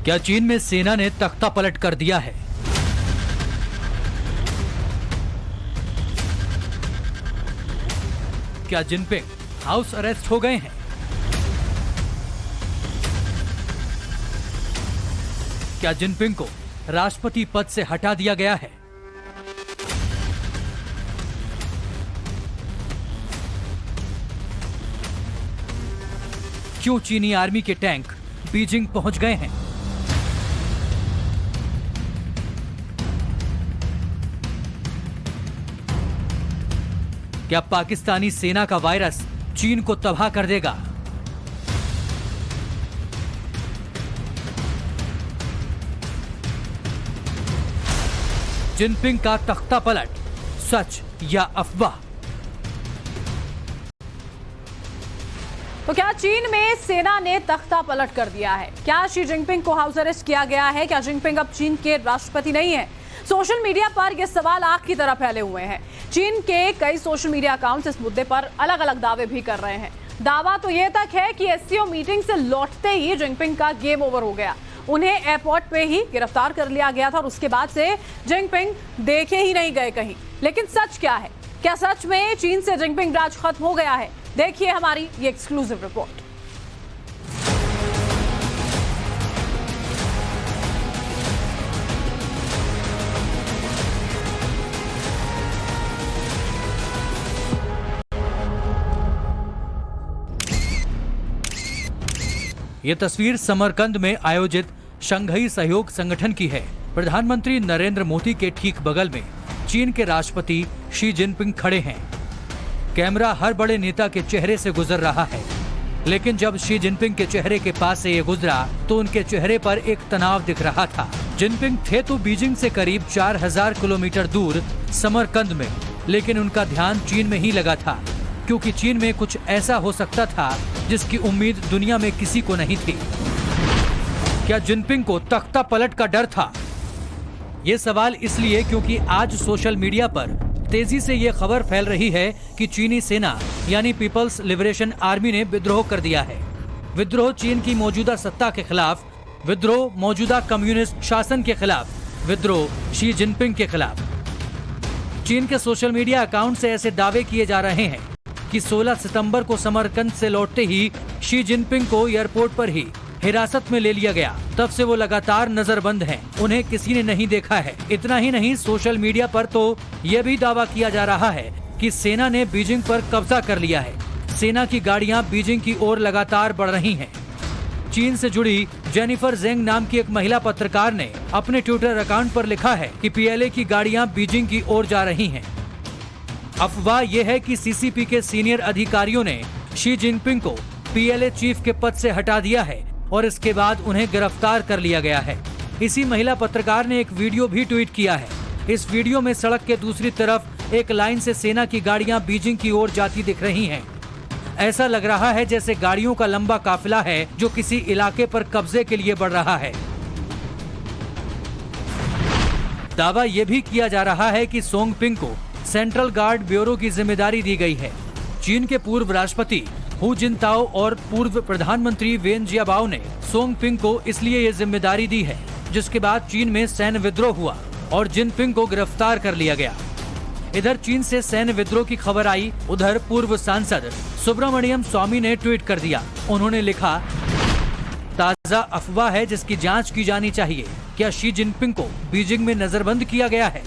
क्या चीन में सेना ने तख्ता पलट कर दिया है? क्या जिनपिंग हाउस अरेस्ट हो गए हैं? क्या जिनपिंग को राष्ट्रपति पद से हटा दिया गया है? क्यों चीनी आर्मी के टैंक बीजिंग पहुंच गए हैं? क्या पाकिस्तानी सेना का वायरस चीन को तबाह कर देगा? जिनपिंग का तख्ता पलट, सच या अफवाह? तो क्या चीन में सेना ने तख्ता पलट कर दिया है? क्या शी जिनपिंग को हाउस अरेस्ट किया गया है? क्या जिनपिंग अब चीन के राष्ट्रपति नहीं है? सोशल मीडिया पर यह सवाल आग की तरह फैले हुए हैं। चीन के कई सोशल मीडिया अकाउंट्स इस मुद्दे पर अलग अलग दावे भी कर रहे हैं। दावा तो यह तक है कि एससीओ मीटिंग से लौटते ही जिनपिंग का गेम ओवर हो गया। उन्हें एयरपोर्ट पे ही गिरफ्तार कर लिया गया था और उसके बाद से जिनपिंग देखे ही नहीं गए कहीं। लेकिन सच क्या है? क्या सच में चीन से जिनपिंग राज खत्म हो गया है? देखिए हमारी ये एक्सक्लूसिव रिपोर्ट। ये तस्वीर समरकंद में आयोजित शंघाई सहयोग संगठन की है। प्रधानमंत्री नरेंद्र मोदी के ठीक बगल में चीन के राष्ट्रपति शी जिनपिंग खड़े हैं। कैमरा हर बड़े नेता के चेहरे से गुजर रहा है, लेकिन जब शी जिनपिंग के चेहरे के पास से ये गुजरा तो उनके चेहरे पर एक तनाव दिख रहा था। जिनपिंग थे तो बीजिंग से करीब 4000 किलोमीटर दूर समरकंद में, लेकिन उनका ध्यान चीन में ही लगा था, क्योंकि चीन में कुछ ऐसा हो सकता था जिसकी उम्मीद दुनिया में किसी को नहीं थी। क्या जिनपिंग को तख्ता पलट का डर था? ये सवाल इसलिए क्योंकि आज सोशल मीडिया पर तेजी से ये खबर फैल रही है कि चीनी सेना यानी पीपल्स लिबरेशन आर्मी ने विद्रोह कर दिया है। विद्रोह चीन की मौजूदा सत्ता के खिलाफ, विद्रोह मौजूदा कम्युनिस्ट शासन के खिलाफ, विद्रोह शी जिनपिंग के खिलाफ। चीन के सोशल मीडिया अकाउंट से ऐसे दावे किए जा रहे हैं कि 16 सितंबर को समरकंद से लौटते ही शी जिनपिंग को एयरपोर्ट पर ही हिरासत में ले लिया गया। तब से वो लगातार नजरबंद हैं। उन्हें किसी ने नहीं देखा है। इतना ही नहीं, सोशल मीडिया पर तो यह भी दावा किया जा रहा है कि सेना ने बीजिंग पर कब्जा कर लिया है। सेना की गाड़ियां बीजिंग की ओर लगातार बढ़ रही हैं। चीन से जुड़ी जेनिफर जेंग नाम की एक महिला पत्रकार ने अपने ट्विटर अकाउंट पर लिखा है कि पीएलए की गाड़ियां बीजिंग की ओर जा रही हैं। अफवाह यह है कि सीसीपी के सीनियर अधिकारियों ने शी जिनपिंग को पीएलए चीफ के पद से हटा दिया है और इसके बाद उन्हें गिरफ्तार कर लिया गया है। इसी महिला पत्रकार ने एक वीडियो भी ट्वीट किया है। इस वीडियो में सड़क के दूसरी तरफ एक लाइन से सेना की गाड़ियां बीजिंग की ओर जाती दिख रही हैं। ऐसा लग रहा है जैसे गाड़ियों का लंबा काफिला है जो किसी इलाके पर कब्जे के लिए बढ़ रहा है। दावा यह भी किया जा रहा है कि सोंगपिंग को सेंट्रल गार्ड ब्यूरो की जिम्मेदारी दी गई है। चीन के पूर्व राष्ट्रपति हु जिनताओ और पूर्व प्रधानमंत्री वेन जियाबाओ ने सोंगपिंग को इसलिए ये जिम्मेदारी दी है, जिसके बाद चीन में सैन्य विद्रोह हुआ और जिनपिंग को गिरफ्तार कर लिया गया। इधर चीन से सैन्य विद्रोह की खबर आई, उधर पूर्व सांसद सुब्रमण्यम स्वामी ने ट्वीट कर दिया। उन्होंने लिखा, ताजा अफवाह है जिसकी जांच की जानी चाहिए। क्या शी जिनपिंग को बीजिंग में नजरबंद किया गया है?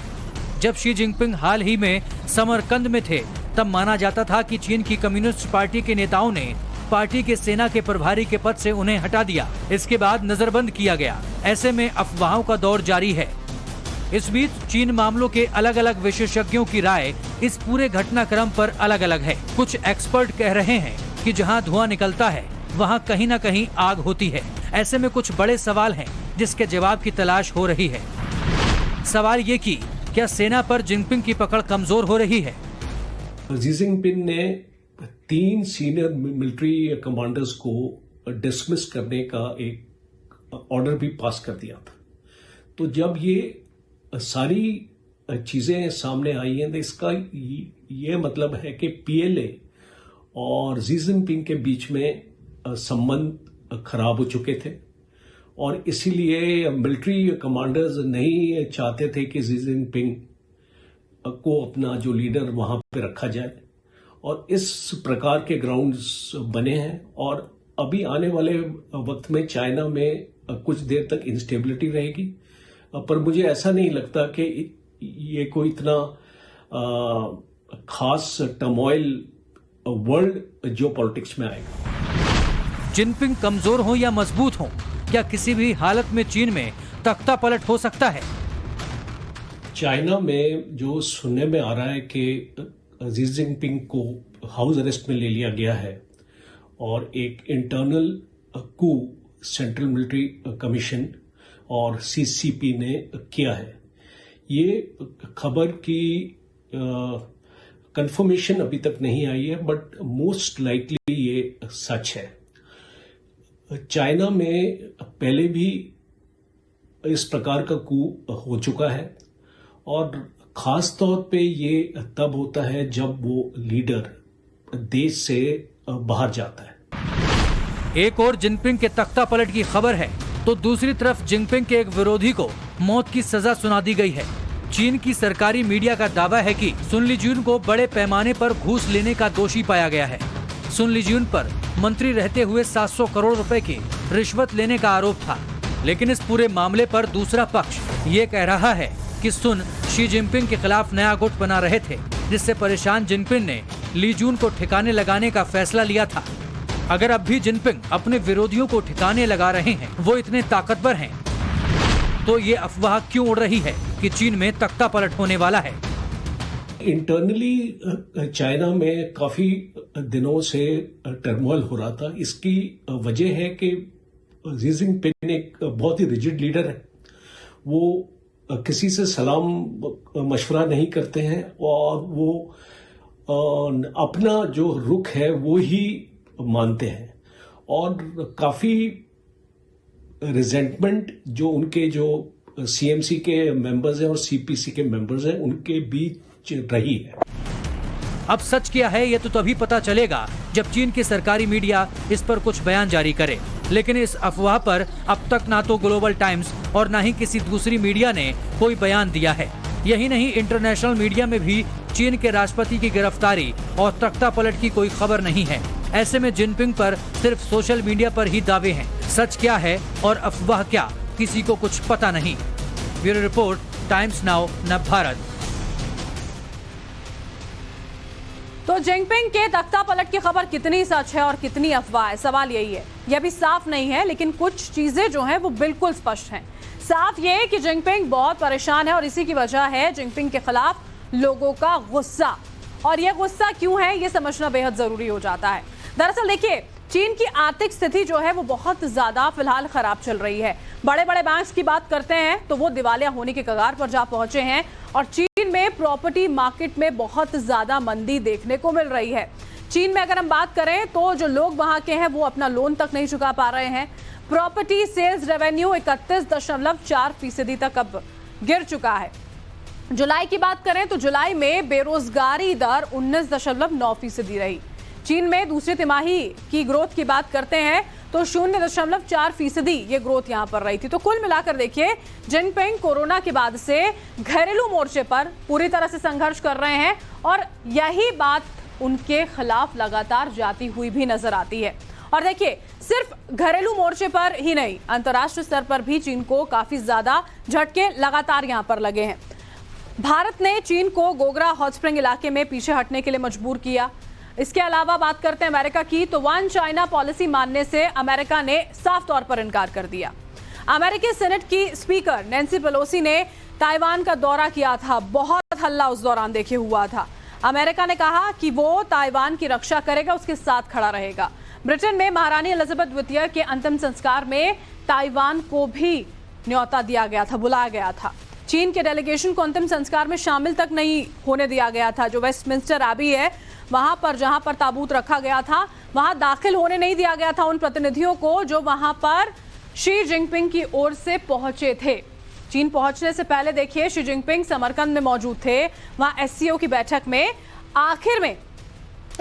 जब शी जिनपिंग हाल ही में समरकंद में थे तब माना जाता था कि चीन की कम्युनिस्ट पार्टी के नेताओं ने पार्टी के सेना के प्रभारी के पद से उन्हें हटा दिया। इसके बाद नजरबंद किया गया। ऐसे में अफवाहों का दौर जारी है। इस बीच चीन मामलों के अलग अलग विशेषज्ञों की राय इस पूरे घटनाक्रम पर अलग अलग है। कुछ एक्सपर्ट कह रहे हैं कि जहां धुआं निकलता है वहां कहीं न कहीं आग होती है। ऐसे में कुछ बड़े सवाल हैं जिसके जवाब की तलाश हो रही है। सवाल ये कि क्या सेना पर जिनपिंग की पकड़ कमजोर हो रही है? शी जिनपिंग ने 3 सीनियर मिलिट्री कमांडर्स को डिसमिस करने का एक ऑर्डर भी पास कर दिया था। तो जब ये सारी चीजें सामने आई हैं तो इसका ये मतलब है कि पीएलए और शी जिनपिंग के बीच में संबंध खराब हो चुके थे और इसीलिए मिलिट्री कमांडर्स नहीं चाहते थे कि शी जिनपिंग को अपना जो लीडर वहां पे रखा जाए, और इस प्रकार के ग्राउंड्स बने हैं। और अभी आने वाले वक्त में चाइना में कुछ देर तक इंस्टेबिलिटी रहेगी, पर मुझे ऐसा नहीं लगता कि ये कोई इतना खास टर्मोइल वर्ल्ड जो पॉलिटिक्स में आएगा। जिनपिंग कमजोर हो या मजबूत हो, क्या किसी भी हालत में चीन में तख्ता पलट हो सकता है? चाइना में जो सुनने में आ रहा है कि शी जिनपिंग को हाउस अरेस्ट में ले लिया गया है और एक इंटरनल कू सेंट्रल मिलिट्री कमीशन और सीसीपी ने किया है, ये खबर की कंफर्मेशन अभी तक नहीं आई है, बट मोस्ट लाइकली ये सच है। चाइना में पहले भी इस प्रकार का कू हो चुका है, और खास तौर पे ये तब होता है जब वो लीडर देश से बाहर जाता है। एक और जिनपिंग के तख्ता पलट की खबर है, तो दूसरी तरफ जिनपिंग के एक विरोधी को मौत की सजा सुना दी गई है। चीन की सरकारी मीडिया का दावा है कि सुन लीज्यून को बड़े पैमाने पर घूस लेने का दोषी पाया गया है। सुन लीज्यून पर मंत्री रहते हुए 700 करोड़ रुपए की रिश्वत लेने का आरोप था, लेकिन इस पूरे मामले पर दूसरा पक्ष ये कह रहा है कि सुन शी जिनपिंग के खिलाफ नया गुट बना रहे थे, जिससे परेशान जिनपिंग ने लीजून को ठिकाने लगाने का फैसला लिया था। अगर अब भी जिनपिंग अपने विरोधियों को ठिकाने लगा रहे हैं, वो इतने ताकतवर हैं, तो ये अफवाह क्यों उड़ रही है कि चीन में तख्ता पलट होने वाला है? इंटरनली चाइना में काफी दिनों से टर्मोइल हो रहा था। इसकी वजह है कि शी जिनपिंग एक बहुत ही रिजिड लीडर है। वो किसी से सलाम मशवरा नहीं करते हैं, और वो अपना जो रुख है वो ही मानते हैं, और काफी रिजेंटमेंट जो उनके जो सीएमसी के मेंबर्स हैं और सीपीसी के मेंबर्स हैं उनके बीच रही है। अब सच क्या है ये तो तभी पता चलेगा जब चीन की सरकारी मीडिया इस पर कुछ बयान जारी करे, लेकिन इस अफवाह पर अब तक ना तो ग्लोबल टाइम्स और ना ही किसी दूसरी मीडिया ने कोई बयान दिया है। यही नहीं, इंटरनेशनल मीडिया में भी चीन के राष्ट्रपति की गिरफ्तारी और तख्ता पलट की कोई खबर नहीं है। ऐसे में जिनपिंग पर सिर्फ सोशल मीडिया पर ही दावे हैं। सच क्या है और अफवाह क्या, किसी को कुछ पता नहीं। Bureau report, times now Navbharat. तो जिनपिंग के तख्ता पलट की खबर कितनी सच है और कितनी अफवाह है, सवाल यही है। यह भी साफ नहीं है, लेकिन कुछ चीजें जो हैं वो बिल्कुल स्पष्ट हैं। साफ ये कि जिनपिंग बहुत परेशान है और इसी की वजह है जिनपिंग के खिलाफ लोगों का गुस्सा। और यह गुस्सा क्यों है, ये समझना बेहद जरूरी हो जाता है। दरअसल देखिए, चीन की आर्थिक स्थिति जो है वो बहुत ज्यादा फिलहाल खराब चल रही है। बड़े बड़े बैंक्स की बात करते हैं तो वो दिवालिया होने के कगार पर जा पहुंचे हैं, और चीन में प्रॉपर्टी मार्केट में बहुत ज्यादा मंदी देखने को मिल रही है। चीन में अगर हम बात करें तो जो लोग वहां के हैं वो अपना लोन तक नहीं चुका पा रहे हैं। प्रॉपर्टी सेल्स रेवेन्यू 31.4% तक अब गिर चुका है। जुलाई की बात करें तो जुलाई में बेरोजगारी दर 19.9% रही। चीन में दूसरी तिमाही की ग्रोथ की बात करते हैं तो 0.4% ये ग्रोथ यहां पर रही थी। तो कुल मिलाकर देखिए, जिनपिंग कोरोना के बाद से घरेलू मोर्चे पर पूरी तरह से संघर्ष कर रहे हैं, और यही बात उनके खिलाफ लगातार जाती हुई भी नजर आती है। और देखिए, सिर्फ घरेलू मोर्चे पर ही नहीं, अंतर्राष्ट्रीय स्तर पर भी चीन को काफी ज्यादा झटके लगातार यहां पर लगे हैं। भारत ने चीन को गोगरा हॉट स्प्रिंग इलाके में पीछे हटने के लिए मजबूर किया। इसके अलावा बात करते हैं अमेरिका की, तो वन चाइना पॉलिसी मानने से अमेरिका ने साफ तौर पर इनकार कर दिया। अमेरिकी सेनेट की स्पीकर नैन्सी पेलोसी ने ताइवान का दौरा किया था। बहुत हल्ला उस दौरान देखे हुआ था। अमेरिका ने कहा कि वो ताइवान की रक्षा करेगा, उसके साथ खड़ा रहेगा। ब्रिटेन में महारानी एलिजाबेथ द्वितीय के अंतिम संस्कार में ताइवान को भी न्योता दिया गया था, बुलाया गया था। चीन के डेलीगेशन को अंतिम संस्कार में शामिल तक नहीं होने दिया गया था। जो वेस्टमिंस्टर एबी है वहां पर, जहां पर ताबूत रखा गया था, वहां दाखिल होने नहीं दिया गया था उन प्रतिनिधियों को जो वहां पर शी जिनपिंग की ओर से पहुंचे थे। चीन पहुंचने से पहले देखिए, शी जिनपिंग समरकंद में मौजूद थे। वहां एससीओ की बैठक में आखिर में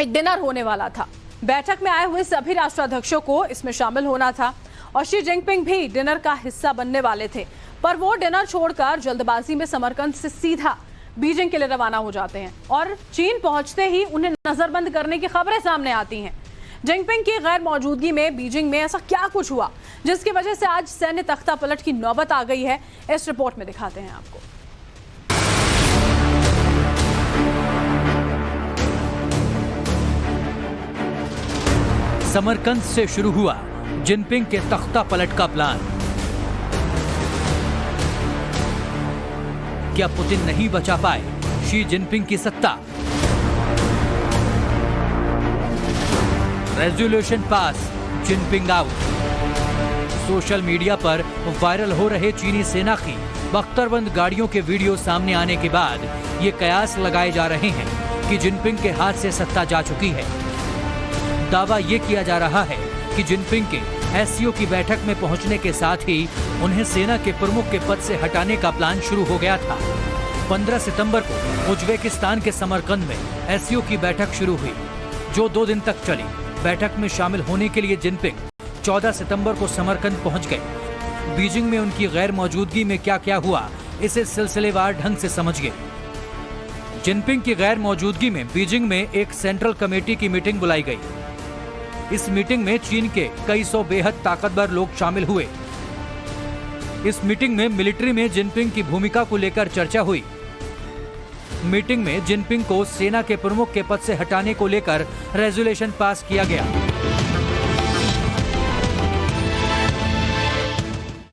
एक डिनर होने वाला था। बैठक में आए हुए सभी राष्ट्राध्यक्षों को इसमें शामिल होना था, और शी जिनपिंग भी डिनर का हिस्सा बनने वाले थे, पर वो डिनर छोड़कर जल्दबाजी में समरकंद से सीधा बीजिंग के लिए रवाना हो जाते हैं और चीन पहुंचते ही उन्हें नजरबंद करने की खबरें सामने आती हैं। जिनपिंग की गैर मौजूदगी में बीजिंग में ऐसा क्या कुछ हुआ जिसकी वजह से आज सैन्य तख्ता पलट की नौबत आ गई है, इस रिपोर्ट में दिखाते हैं आपको। समरकंद से शुरू हुआ जिनपिंग के तख्ता पलट का प्लान। क्या पुतिन नहीं बचा पाए शी जिनपिंग की सत्ता? Resolution pass, Jinping out. Social media पर वायरल हो रहे चीनी सेना की बख्तरबंद गाड़ियों के वीडियो सामने आने के बाद ये कयास लगाए जा रहे हैं कि जिनपिंग के हाथ से सत्ता जा चुकी है। दावा ये किया जा रहा है कि जिनपिंग के एससीओ की बैठक में पहुंचने के साथ ही उन्हें सेना के प्रमुख के पद से हटाने का प्लान शुरू हो गया था। 15 सितंबर को उज्बेकिस्तान के समरकंद में एससीओ की बैठक शुरू हुई, जो 2 दिन तक चली। बैठक में शामिल होने के लिए जिनपिंग 14 सितंबर को समरकंद पहुंच गए। बीजिंग में उनकी गैर मौजूदगी में क्या क्या हुआ, इसे सिलसिलेवार ढंग से समझिए। जिनपिंग की गैर मौजूदगी में बीजिंग में एक सेंट्रल कमेटी की मीटिंग बुलाई गई। इस मीटिंग में चीन के कई सौ बेहद ताकतवर लोग शामिल हुए। इस मीटिंग में मिलिट्री में जिनपिंग की भूमिका को लेकर चर्चा हुई। मीटिंग में जिनपिंग को सेना के प्रमुख के पद से हटाने को लेकर रेजोल्यूशन पास किया गया।